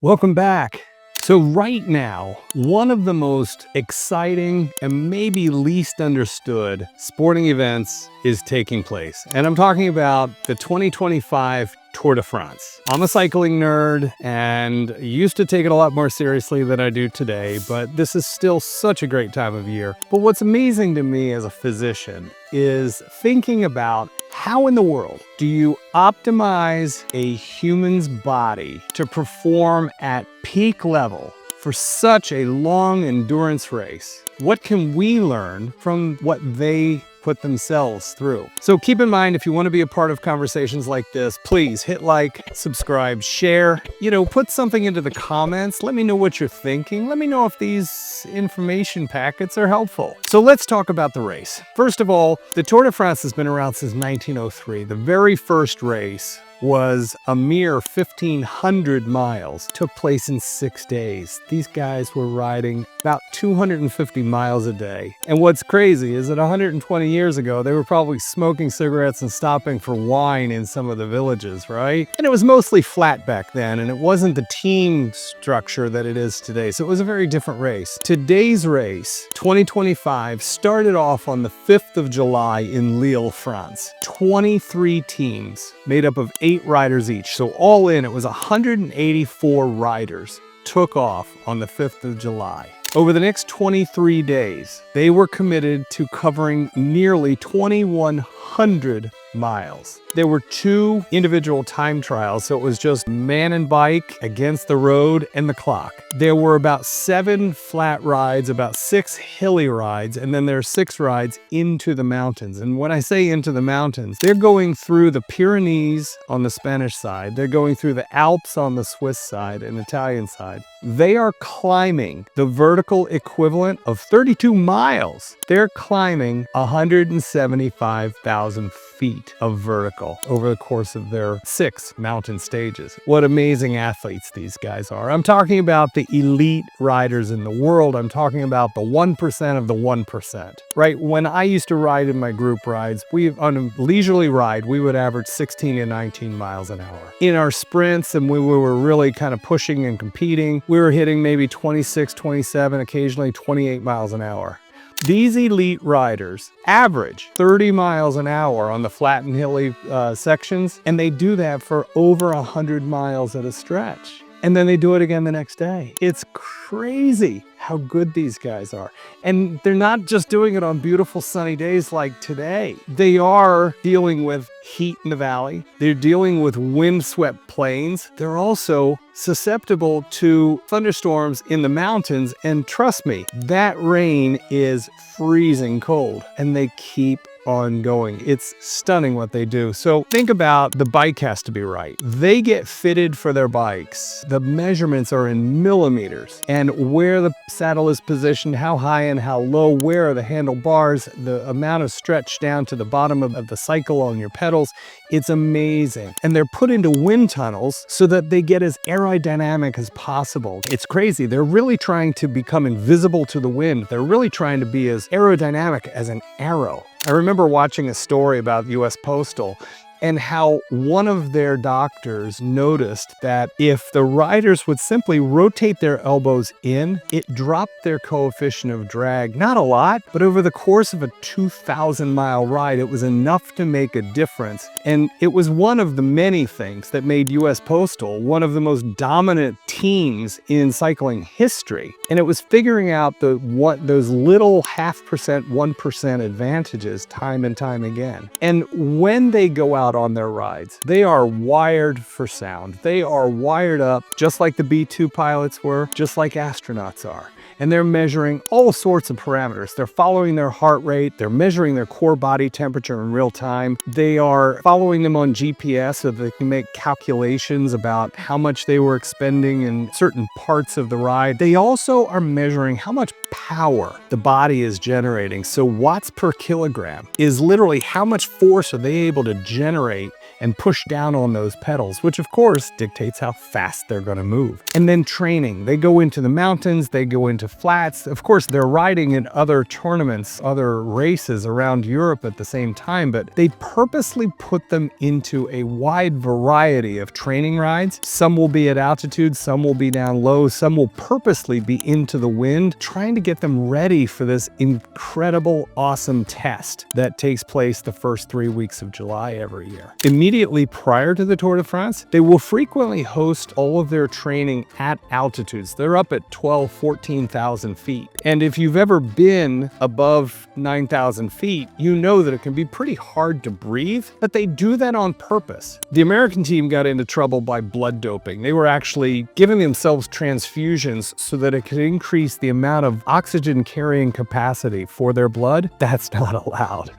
Welcome back. So right now, one of the most exciting and maybe least understood sporting events is taking place. And I'm talking about the 2025 Tour de France. I'm a cycling nerd and used to take it a lot more seriously than I do today, but this is still such a great time of year. But what's amazing to me as a physician is thinking about how in the world do you optimize a human's body to perform at peak level for such a long endurance race? What can we learn from what they put themselves through? So keep in mind, if you want to be a part of conversations like this, please hit like, subscribe, share, put something into the comments. Let me know what you're thinking. Let me know if these information packets are helpful. So let's talk about the race. First of all, the Tour de France has been around since 1903. The very first race was a mere 1,500 miles, took place in 6 days. These guys were riding about 250 miles a day. And what's crazy is that 120 years ago, they were probably smoking cigarettes and stopping for wine in some of the villages, right? And it was mostly flat back then, and it wasn't the team structure that it is today. So it was a very different race. Today's race, 2025, started off on the 5th of July in Lille, France. 23 teams made up of 8 riders each. So all in, it was 184 riders took off on the 5th of July. Over the next 23 days, they were committed to covering nearly 2,100 miles. There were 2 individual time trials, so it was just man and bike against the road and the clock. There were about 7 flat rides, about 6 hilly rides, and then there are 6 rides into the mountains. And when I say into the mountains, they're going through the Pyrenees on the Spanish side, they're going through the Alps on the Swiss side and Italian side. They are climbing the vertical equivalent of 32 miles. They're climbing 175,000 feet of vertical over the course of their 6 mountain stages. What amazing athletes these guys are. I'm talking about the elite riders in the world. I'm talking about the 1% of the 1%, right? When I used to ride in my group rides, on a leisurely ride, we would average 16 to 19 miles an hour. In our sprints, and we were really kind of pushing and competing, we were hitting maybe 26, 27, occasionally 28 miles an hour. These elite riders average 30 miles an hour on the flat and hilly sections, and they do that for over 100 miles at a stretch. And then they do it again the next day. It's crazy how good these guys are. And they're not just doing it on beautiful sunny days like today. They are dealing with heat in the valley. They're dealing with windswept plains. They're also susceptible to thunderstorms in the mountains. And trust me, that rain is freezing cold, and they keep on going. It's stunning what they do. So think about, the bike has to be right. They get fitted for their bikes. The measurements are in millimeters, and where the saddle is positioned, how high and how low, where are the handlebars, the amount of stretch down to the bottom of the cycle on your pedals. It's amazing. And they're put into wind tunnels so that they get as aerodynamic as possible. It's crazy. They're really trying to become invisible to the wind. They're really trying to be as aerodynamic as an arrow. I remember watching a story about US Postal and how one of their doctors noticed that if the riders would simply rotate their elbows in, it dropped their coefficient of drag. Not a lot, but over the course of a 2,000-mile ride, it was enough to make a difference. And it was one of the many things that made US Postal one of the most dominant teams in cycling history. And it was figuring out those little 0.5%, 1% advantages time and time again. And when they go out on their rides, they are wired for sound. They are wired up just like the B-2 pilots were, just like astronauts are. And they're measuring all sorts of parameters. They're following their heart rate. They're measuring their core body temperature in real time. They are following them on GPS so they can make calculations about how much they were expending in certain parts of the ride. They also are measuring how much power the body is generating. So watts per kilogram is literally how much force are they able to generate and push down on those pedals, which of course dictates how fast they're going to move. And then training. They go into the mountains, they go into flats. Of course, they're riding in other tournaments, other races around Europe at the same time, but they purposely put them into a wide variety of training rides. Some will be at altitude, some will be down low, some will purposely be into the wind, trying to get them ready for this incredible, awesome test that takes place the first 3 weeks of July every year. Immediately prior to the Tour de France, they will frequently host all of their training at altitudes. They're up at 12, 14,000 feet. And if you've ever been above 9,000 feet, you know that it can be pretty hard to breathe, but they do that on purpose. The American team got into trouble by blood doping. They were actually giving themselves transfusions so that it could increase the amount of oxygen carrying capacity for their blood. That's not allowed.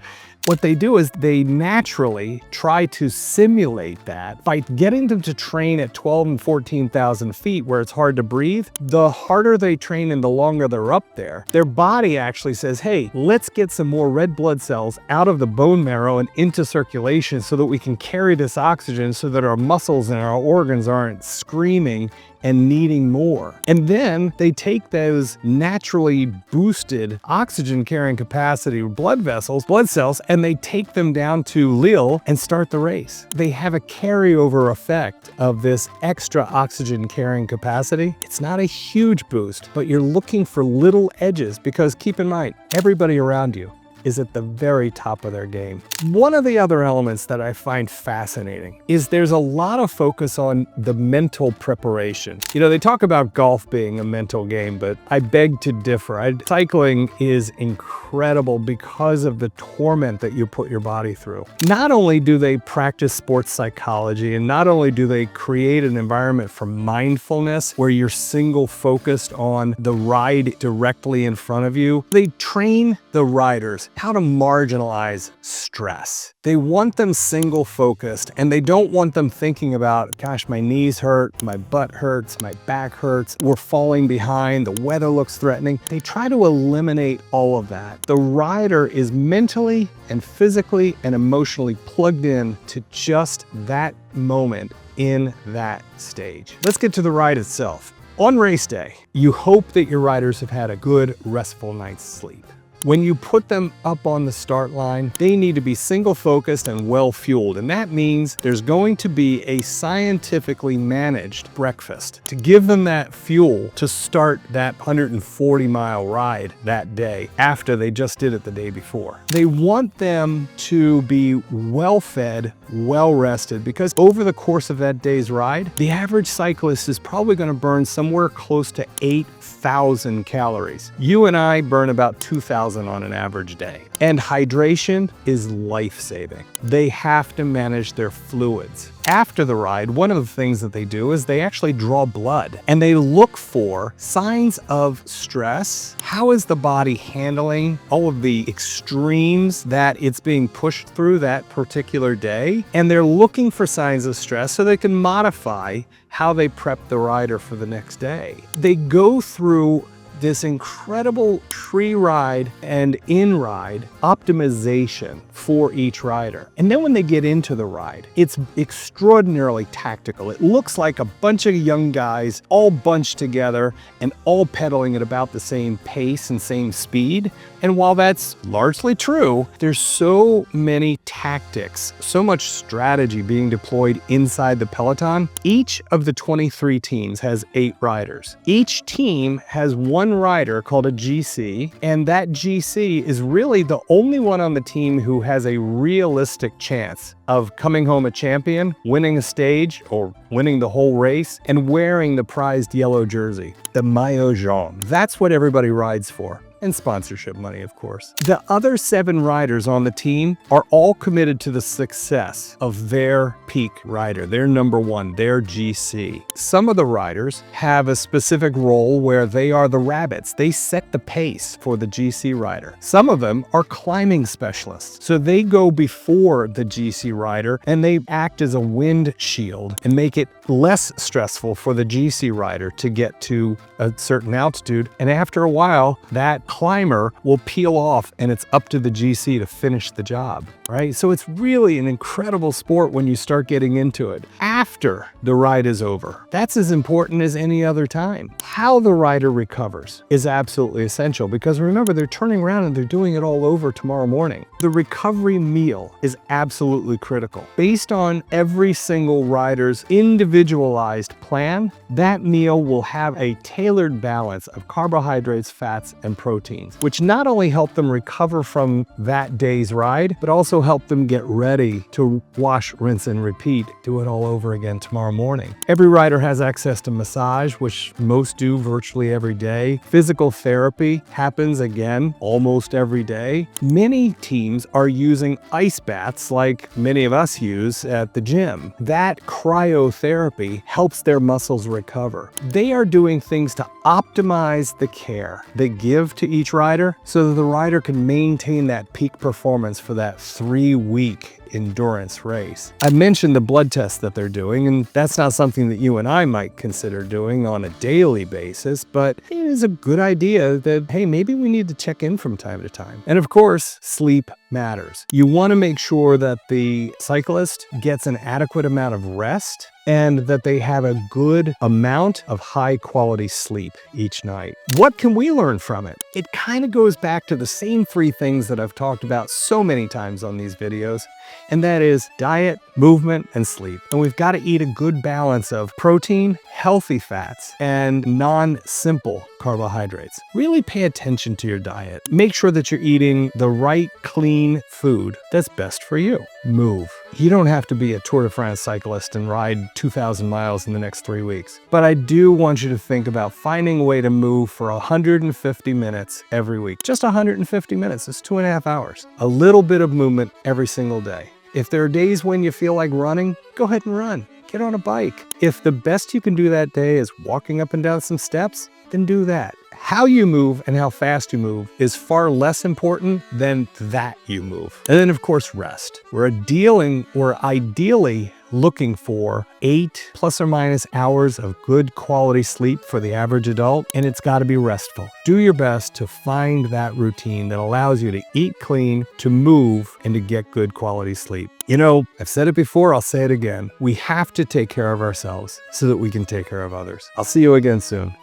What they do is they naturally try to simulate that by getting them to train at 12 and 14,000 feet where it's hard to breathe. The harder they train and the longer they're up there, their body actually says, hey, let's get some more red blood cells out of the bone marrow and into circulation so that we can carry this oxygen so that our muscles and our organs aren't screaming and needing more. And then they take those naturally boosted oxygen carrying capacity blood vessels, blood cells, and they take them down to Lille and start the race. They have a carryover effect of this extra oxygen carrying capacity. It's not a huge boost, but you're looking for little edges because keep in mind, everybody around you is at the very top of their game. One of the other elements that I find fascinating is there's a lot of focus on the mental preparation. You know, they talk about golf being a mental game, but I beg to differ. Cycling is incredible because of the torment that you put your body through. Not only do they practice sports psychology, and not only do they create an environment for mindfulness where you're single focused on the ride directly in front of you, they train the riders how to marginalize stress. They want them single focused and they don't want them thinking about, gosh, my knees hurt, my butt hurts, my back hurts, we're falling behind, the weather looks threatening. They try to eliminate all of that. The rider is mentally and physically and emotionally plugged in to just that moment in that stage. Let's get to the ride itself. On race day, you hope that your riders have had a good, restful night's sleep. When you put them up on the start line, they need to be single focused and well fueled. And that means there's going to be a scientifically managed breakfast to give them that fuel to start that 140-mile ride that day after they just did it the day before. They want them to be well fed, well rested, because over the course of that day's ride, the average cyclist is probably going to burn somewhere close to 8,000 calories. You and I burn about 2,000 on an average day. And hydration is life-saving. They have to manage their fluids. After the ride, one of the things that they do is they actually draw blood and they look for signs of stress. How is the body handling all of the extremes that it's being pushed through that particular day? And they're looking for signs of stress so they can modify how they prep the rider for the next day. They go through this incredible pre-ride and in-ride optimization for each rider. And then when they get into the ride, it's extraordinarily tactical. It looks like a bunch of young guys all bunched together and all pedaling at about the same pace and same speed. And while that's largely true, there's so many tactics, so much strategy being deployed inside the peloton. Each of the 23 teams has 8 riders. Each team has one rider called a GC, and that GC is really the only one on the team who has a realistic chance of coming home a champion, winning a stage, or winning the whole race, and wearing the prized yellow jersey, the maillot jaune. That's what everybody rides for. And sponsorship money, of course. The other 7 riders on the team are all committed to the success of their peak rider, their number one, their GC. Some of the riders have a specific role where they are the rabbits. They set the pace for the GC rider. Some of them are climbing specialists. So they go before the GC rider and they act as a wind shield and make it less stressful for the GC rider to get to a certain altitude. And after a while, that climber will peel off and it's up to the GC to finish the job, right? So it's really an incredible sport when you start getting into it after the ride is over. That's as important as any other time. How the rider recovers is absolutely essential, because remember, they're turning around and they're doing it all over tomorrow morning. The recovery meal is absolutely critical. Based on every single rider's individualized plan, that meal will have a tailored balance of carbohydrates, fats, and proteins, which not only help them recover from that day's ride, but also help them get ready to wash, rinse, and repeat, do it all over again tomorrow morning. Every rider has access to massage, which most do virtually every day. Physical therapy happens again almost every day. Many teams are using ice baths like many of us use at the gym. That cryotherapy helps their muscles recover. They are doing things to optimize the care they give to each rider so that the rider can maintain that peak performance for that 3-week endurance race. I mentioned the blood test that they're doing, and that's not something that you and I might consider doing on a daily basis, but it is a good idea that, hey, maybe we need to check in from time to time. And of course, sleep matters. You want to make sure that the cyclist gets an adequate amount of rest and that they have a good amount of high quality sleep each night. What can we learn from it? It kind of goes back to the same 3 things that I've talked about so many times on these videos, and that is diet, movement, and sleep. And we've got to eat a good balance of protein, healthy fats, and non-simple carbohydrates. Really pay attention to your diet. Make sure that you're eating the right clean food that's best for you. Move. You don't have to be a Tour de France cyclist and ride 2,000 miles in the next 3 weeks. But I do want you to think about finding a way to move for 150 minutes every week. Just 150 minutes. It's 2.5 hours. A little bit of movement every single day. If there are days when you feel like running, go ahead and run. Get on a bike. If the best you can do that day is walking up and down some steps, then do that. How you move and how fast you move is far less important than that you move. And then, of course, rest. We're ideally looking for 8 plus or minus hours of good quality sleep for the average adult, and it's got to be restful. Do your best to find that routine that allows you to eat clean, to move, and to get good quality sleep. You know, I've said it before, I'll say it again. We have to take care of ourselves so that we can take care of others. I'll see you again soon.